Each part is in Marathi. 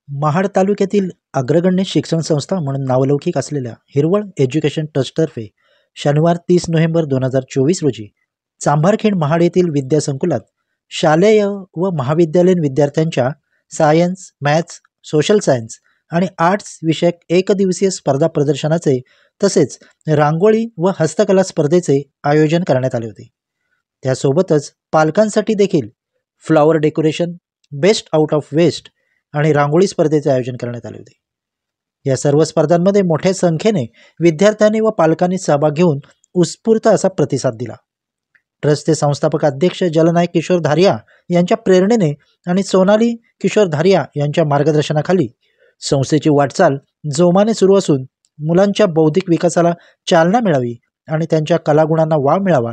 महाड तालुक्यातील अग्रगण्य शिक्षण संस्था म्हणून नावलौकिक असलेल्या हिरवळ एज्युकेशन ट्रस्टतर्फे शनिवार 30 नोव्हेंबर 2024 रोजी चांभारखेड महाड येथील विद्यासंकुलात शालेय व महाविद्यालयीन विद्यार्थ्यांच्या सायन्स, मॅथ्स, सोशल सायन्स आणि आर्ट्स विषयक एकदिवसीय स्पर्धा प्रदर्शनाचे तसेच रांगोळी व हस्तकला स्पर्धेचे आयोजन करण्यात आले होते। त्यासोबतच पालकांसाठी देखील flower decoration, best out of waste आणि रांगोळी स्पर्धेचे आयोजन करण्यात आले होते। या सर्व स्पर्धांमध्ये मोठ्या संख्येने विद्यार्थ्यांनी व पालकांनी सहभाग घेऊन उत्स्फूर्त असा प्रतिसाद दिला। ट्रस्टचे संस्थापक अध्यक्ष जलनायक किशोर धारिया यांच्या प्रेरणेने आणि सोनाली किशोर धारिया यांच्या मार्गदर्शनाखाली संस्थेची वाटचाल जोमाने सुरू असून मुलांच्या बौद्धिक विकासाला चालना मिळावी आणि त्यांच्या कलागुणांना वाव मिळावा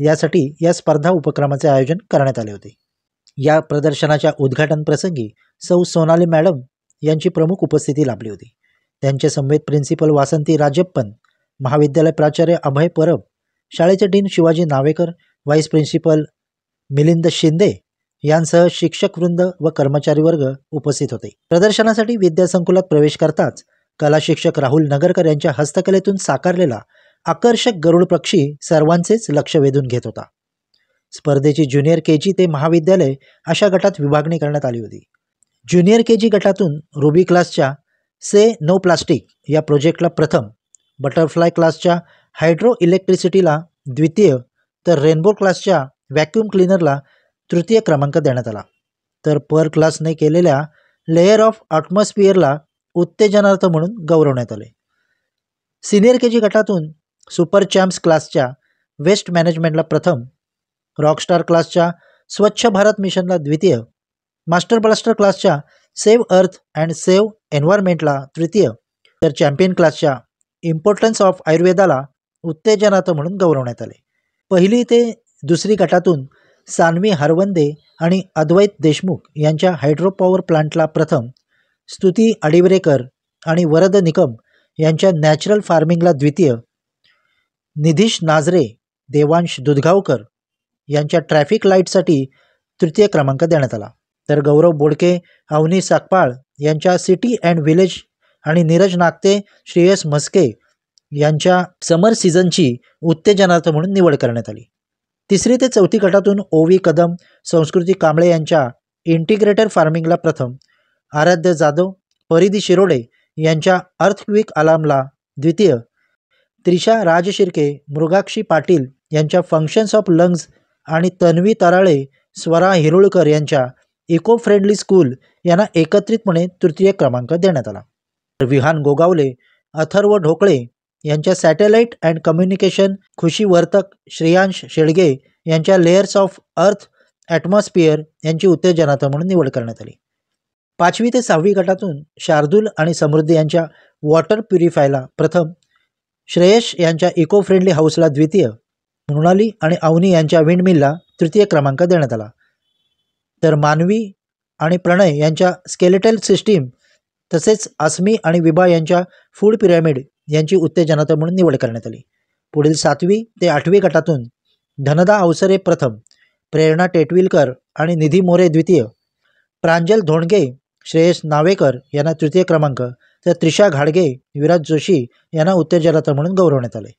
यासाठी या स्पर्धा उपक्रमाचे आयोजन करण्यात आले होते। या प्रदर्शनाच्या उद्घाटन प्रसंगी सौ सोनाली मॅडम यांची प्रमुख उपस्थिती लाभली होती। त्यांच्या समवेत प्रिन्सिपल वासंती राजप्पन, महाविद्यालय प्राचार्य अभय परब, शाळेचे dean Shivaji Navekar, vice principal Milind Shinde यांसह शिक्षक वृंद व कर्मचारी वर्ग उपस्थित होते। प्रदर्शनासाठी विद्यासंकुलात प्रवेश करताच कला शिक्षक राहुल नगरकर यांच्या हस्तकलेतून साकारलेला आकर्षक गरुड पक्षी सर्वांचेच लक्ष वेधून घेत होता। स्पर्धेची ज्युनियर केजी ते महाविद्यालय अशा गटात विभागणी करण्यात आली होती। ज्युनियर केजी गटातून रुबी क्लासच्या से नो प्लास्टिक या प्रोजेक्टला प्रथम, बटरफ्लाय क्लासच्या हायड्रो इलेक्ट्रिसिटीला द्वितीय, तर रेनबो क्लासच्या व्हॅक्यूम क्लीनरला तृतीय क्रमांक देण्यात आला। तर पर क्लासने केलेल्या लेयर ऑफ ॲटमॉस्फिअरला उत्तेजनार्थ म्हणून गौरवण्यात आले। सिनियर केजी गटातून सुपर चॅम्प्स क्लासच्या वेस्ट मॅनेजमेंटला प्रथम, रॉकस्टार क्लासच्या स्वच्छ भारत मिशनला द्वितीय, मास्टर ब्लास्टर क्लासच्या सेव्ह अर्थ अँड सेव्ह एन्व्हायरमेंटला तृतीय, तर चॅम्पियन क्लासच्या इम्पॉर्टन्स ऑफ आयुर्वेदाला उत्तेजनार्थ म्हणून गौरवण्यात आले। पहिली ते दुसरी गटातून सान्वी हरवंदे आणि अद्वैत देशमुख यांच्या हायड्रो पॉवर प्लांटला प्रथम, स्तुती अडिवरेकर आणि वरद निकम यांच्या नॅचरल फार्मिंगला द्वितीय, निधीश नाझरे, देवांश दुधगावकर यांच्या ट्रॅफिक लाईटसाठी तृतीय क्रमांक देण्यात आला। तर गौरव बोडके, अवनी साकपाळ यांच्या सिटी अँड विलेज आणि नीरज नागते, श्रेयस म्हस्के यांच्या समर सीझनची उत्तेजनार्थ म्हणून निवड करण्यात आली। तिसरी ते चौथी गटातून ओवी कदम, संस्कृती कांबळे यांच्या इंटिग्रेटेड फार्मिंगला प्रथम, आराध्य जाधव, परिधी शिरोडे यांच्या अर्थक्विक अलार्मला द्वितीय, त्रिशा राजशिर्के, मृगाक्षी पाटील यांच्या फंक्शन्स ऑफ लंग्स आणि तन्वी तराळे, स्वरा हिरुळकर यांच्या इको फ्रेंडली स्कूल यांना एकत्रितपणे तृतीय क्रमांक देण्यात आला। विहान गोगावले, अथर्व ढोकळे यांच्या सॅटेलाइट अँड कम्युनिकेशन, खुशी वर्तक, श्रेयांश शेळगे यांच्या लेयर्स ऑफ अर्थ ॲटमॉस्फिअर यांची उत्तेजनार्थ म्हणून निवड करण्यात आली। पाचवी ते सहावी गटातून शार्दूल आणि समृद्धी यांच्या वॉटर प्युरिफायला प्रथम, श्रेयश यांच्या इको फ्रेंडली हाऊसला द्वितीय, मृणाली आणि अवनी यांच्या विंडमिलला तृतीय क्रमांक देण्यात आला। तर मानवी आणि प्रणय यांच्या स्केलेटल सिस्टीम तसेच आसमी आणि विभा यांच्या फूड पिरॅमिड यांची उत्तेजनार्थ म्हणून निवड करण्यात आली। पुढील 7वी ते 8वी गटातून धनदा अवसरे प्रथम, प्रेरणा टेटविलकर आणि निधी मोरे द्वितीय, प्रांजल धोंडगे, श्रेयस नावेकर यांना तृतीय क्रमांक, तर त्रिशा घाडगे, विराज जोशी यांना उत्तेजनार्थ म्हणून गौरवण्यात आले।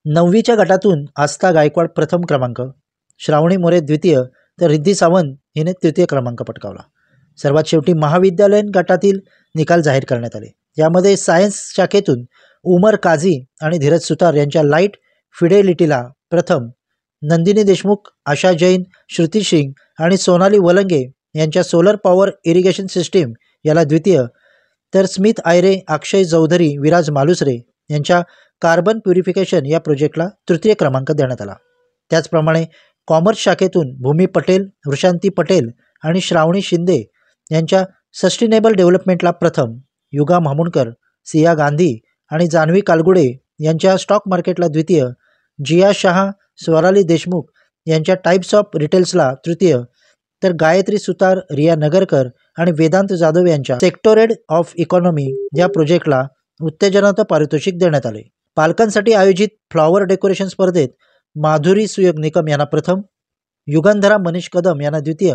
9वीच्या गटातून आस्था गायकवाड प्रथम क्रमांक, श्रावणी मोरे द्वितीय, तर रिद्धी सावंत हिने तृतीय क्रमांक पटकावला। सर्वात शेवटी महाविद्यालयीन गटातील निकाल जाहीर करण्यात आले। यामध्ये सायन्स शाखेतून उमर काझी आणि धीरज सुतार यांच्या लाईट फिडेलिटीला प्रथम, नंदिनी देशमुख, आशा जैन, श्रुती सिंग आणि सोनाली वलंगे यांच्या सोलर पॉवर इरिगेशन सिस्टीम याला द्वितीय, तर स्मिथ आयरे, अक्षय चौधरी, विराज मालुसरे यांच्या कार्बन प्युरिफिकेशन या प्रोजेक्टला तृतीय क्रमांक देण्यात आला। त्याचप्रमाणे कॉमर्स शाखेतून भूमी पटेल, वृशांती पटेल आणि श्रावणी शिंदे यांच्या सस्टेनेबल डेव्हलपमेंटला प्रथम, युगा म्हामुणकर, सिया गांधी आणि जान्हवी कालगुडे यांच्या स्टॉक मार्केटला द्वितीय, जिया शहा, स्वराली देशमुख यांच्या टाइप्स ऑफ रिटेल्सला तृतीय, तर गायत्री सुतार, रिया नगरकर आणि वेदांत जाधव यांच्या सेक्टोरेड ऑफ इकॉनॉमी या प्रोजेक्टला उत्तेजनार्थ पारितोषिक देण्यात आले। पालकांसाठी आयोजित फ्लॉवर डेकोरेशन स्पर्धेत माधुरी सुयोग निकम यांना प्रथम, युगंधरा मनीष कदम यांना द्वितीय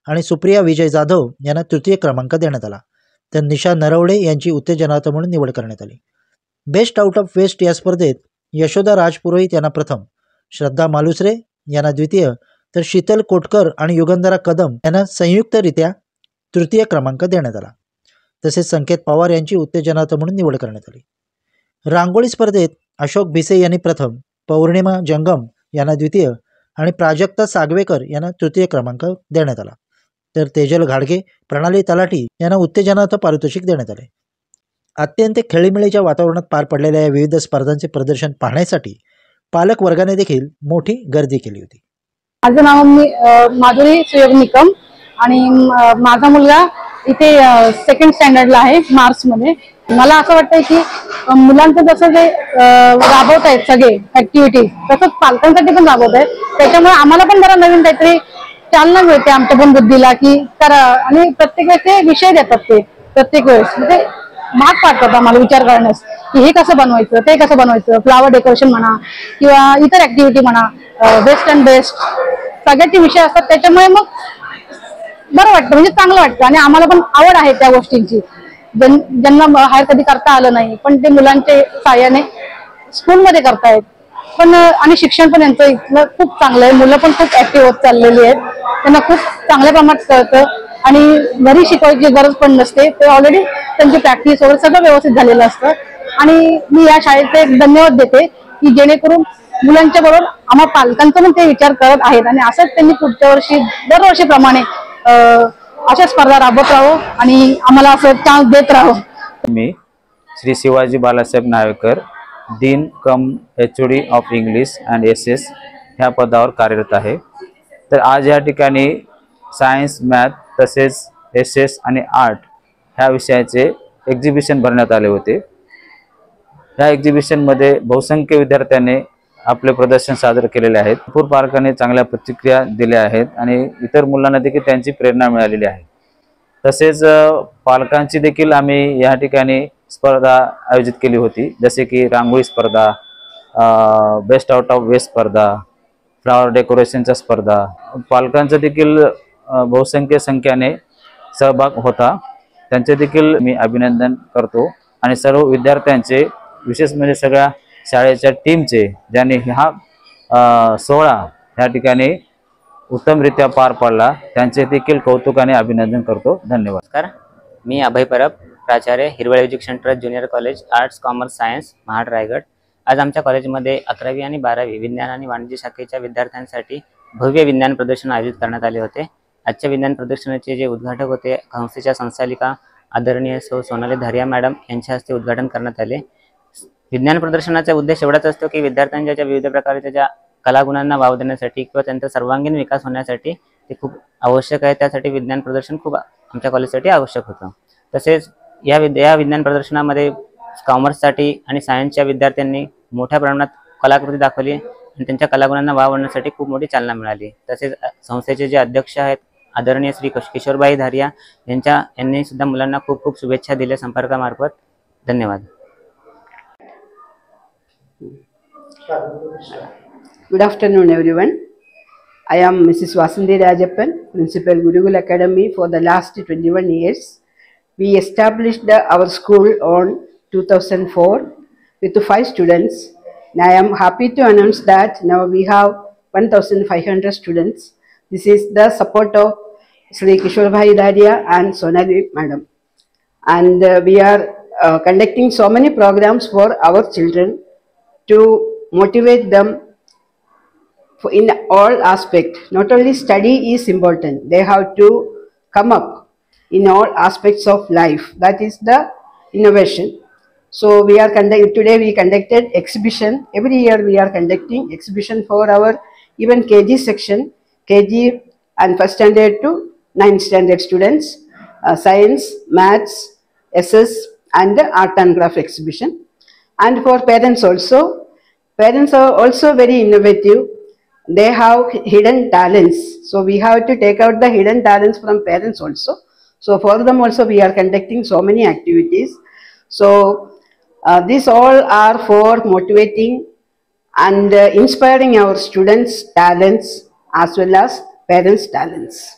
आणि सुप्रिया विजय जाधव यांना तृतीय क्रमांक देण्यात आला। तर निशा नरवडे यांची उत्तेजनार्थ म्हणून निवड करण्यात आली. बेस्ट आउट ऑफ वेस्ट या स्पर्धेत यशोदा राजपुरोहित यांना प्रथम, श्रद्धा मालुसरे यांना द्वितीय, तर शीतल कोटकर आणि युगंधरा कदम यांना संयुक्तरित्या तृतीय क्रमांक देण्यात आला. तसेच संकेत पवार यांची उत्तेजनार्थ म्हणून निवड करण्यात आली. रांगोळी स्पर्धेत अशोक भिसे यांनी प्रथम, पौर्णिमा जंगम यांना द्वितीय आणि प्राजक्ता सागवेकर यांना तृतीय क्रमांक देण्यात आला. तर तेजल घाडगे, प्रणाली तलाठी यांना उत्तेजनार्थ पारितोषिक देण्यात आले. अत्यंत खेळीमेळीच्या वातावरणात पार पडलेल्या या विविध स्पर्धांचे प्रदर्शन पाहण्यासाठी पालक वर्गाने देखील मोठी गर्दी केली होती. माझं नाव माधुरी सुयोग निकम आणि माझा मुलगा इथे सेकंड स्टँडर्डला आहे मार्चमध्ये. मला असं वाटतंय की मुलांचं जसं जे राबवत आहेत सगळे ऍक्टिव्हिटीज तसंच पालकांसाठी पण राबवत आहेत. त्याच्यामुळे आम्हाला पण जरा नवीन काहीतरी चालना मिळते आमच्या पण बुद्धीला की करा. आणि प्रत्येक वेळेस ते विषय देतात, ते प्रत्येक वेळेस म्हणजे भाग पाडतात आम्हाला विचार करण्यास की हे कसं बनवायचं, ते कसं बनवायचं. फ्लावर डेकोरेशन म्हणा किंवा इतर ऍक्टिव्हिटी म्हणा, बेस्ट अँड बेस्ट सगळ्याचे विषय असतात. त्याच्यामुळे मग बरं वाटतं, म्हणजे चांगलं वाटतं. आणि आम्हाला पण आवड आहे त्या गोष्टींची, ज्यांना बाहेर कधी करता आलं नाही पण ते मुलांच्या सहाय्याने स्कूलमध्ये करतायत. पण आणि शिक्षण पण यांचं इथलं खूप चांगलं आहे. मुलं पण खूप ऍक्टिव्ह होत चाललेली आहेत. त्यांना खूप चांगल्या प्रमाणात कळतं आणि घरी शिकवायची गरज पण नसते. ते ऑलरेडी त्यांची प्रॅक्टिस वगैरे सगळं व्यवस्थित झालेलं असतं. आणि मी या शाळेचे एक धन्यवाद देते की जेणेकरून मुलांच्या बरोबर आम्हा पालकांचा पण ते विचार करत आहेत आणि असंच त्यांनी पुढच्या वर्षी दरवर्षीप्रमाणे अशा स्पर्धा राबवत राहो आणि आम्हाला असं चान्स देत राहो. मी Shri Shivaji Balasaheb Navekar, dean cum HOD of English and SS ह्या पदावर कार्यरत आहे. तर आज या ठिकाणी सायन्स, मॅथ तसेच SS आणि आर्ट ह्या विषयाचे एक्झिबिशन भरण्यात आले होते. या एक्झिबिशनमध्ये बहुसंख्य विद्यार्थ्यांनी आपले प्रदर्शन सादर केलेले आहेत. भरपूर पालकांनी चांगल्या प्रतिक्रिया दिल्या आहेत आणि इतर मुलांना देखील त्यांची प्रेरणा मिळालेली आहे. तसेच पालकांची देखील आम्ही या ठिकाणी स्पर्धा आयोजित केली होती, जसे की रांगोळी स्पर्धा, बेस्ट आउट ऑफ वेस्ट स्पर्धा, फ्लावर डेकोरेशनच्या स्पर्धा. पालकांचा देखील बहुसंख्य संख्येने सहभाग होता. त्यांचे देखील मी अभिनंदन करतो आणि सर्व विद्यार्थ्यांचे, विशेष म्हणजे सगळ्या शाळेच्या टीमचे, ज्यांनी हा सोहळा या ठिकाणी उत्तमरित्या पार पाडला, त्यांचे देखील कौतुकाने अभिनंदन करतो. धन्यवाद. नमस्कार, मी अभय परब, प्राचार्य हिरवळ education trust junior college arts commerce science Mahad Raigad. आज आमच्या कॉलेजमध्ये 11वी आणि 12वी विज्ञान आणि वाणिज्य शाखेच्या विद्यार्थ्यांसाठी भव्य विज्ञान प्रदर्शन आयोजित करण्यात आले होते. आजच्या विज्ञान प्रदर्शनाचे जे उद्घाटक होते, संस्थेच्या संचालिका आदरणीय सोनाली धारिया मॅडम यांच्या हस्ते उद्घाटन करण्यात आले. विज्ञान प्रदर्शनाचा उद्देश एवढाच असतो की विद्यार्थ्यांच्या विविध प्रकारच्या ज्या कलागुणांना वाव देण्यासाठी किंवा त्यांचा सर्वांगीण विकास होण्यासाठी ते खूप आवश्यक आहे. त्यासाठी विज्ञान प्रदर्शन खूप आमच्या कॉलेजसाठी आवश्यक होतं. तसेच या विज्ञान प्रदर्शनामध्ये कॉमर्ससाठी आणि सायन्सच्या विद्यार्थ्यांनी मोठ्या प्रमाणात कलाकृती दाखवली आणि त्यांच्या कलागुणांना वाव आणण्यासाठी खूप मोठी चालना मिळाली. तसेच संस्थेचे जे अध्यक्ष आहेत आदरणीय श्री किशोरबाई धारिया यांनी सुद्धा मुलांना खूप खूप शुभेच्छा दिल्या संपर्कामार्फत. धन्यवाद. Good afternoon, everyone. I am Mrs. Vasundhi Rajappan, Principal Gurukul Academy for the last 21 years. We established our school on 2004 with 5 students. And I am happy to announce that now we have 1,500 students. This is the support of Sri Kishore Dharia and Sonali Madam. And we are conducting so many programs for our children to motivate them in all aspects. Not only study is important, they have to come up in all aspects of life. That is the innovation. So we are today we conducted exhibition. Every year we are conducting exhibition for our even KG section, KG and first standard to 9th standard students, science, maths, SS and art and craft exhibition. And for parents also, parents are also very innovative. They have hidden talents, so we have to take out the hidden talents from parents also. So for them also we are conducting so many activities. So these all are for motivating and inspiring our students' talents as well as parents' talents.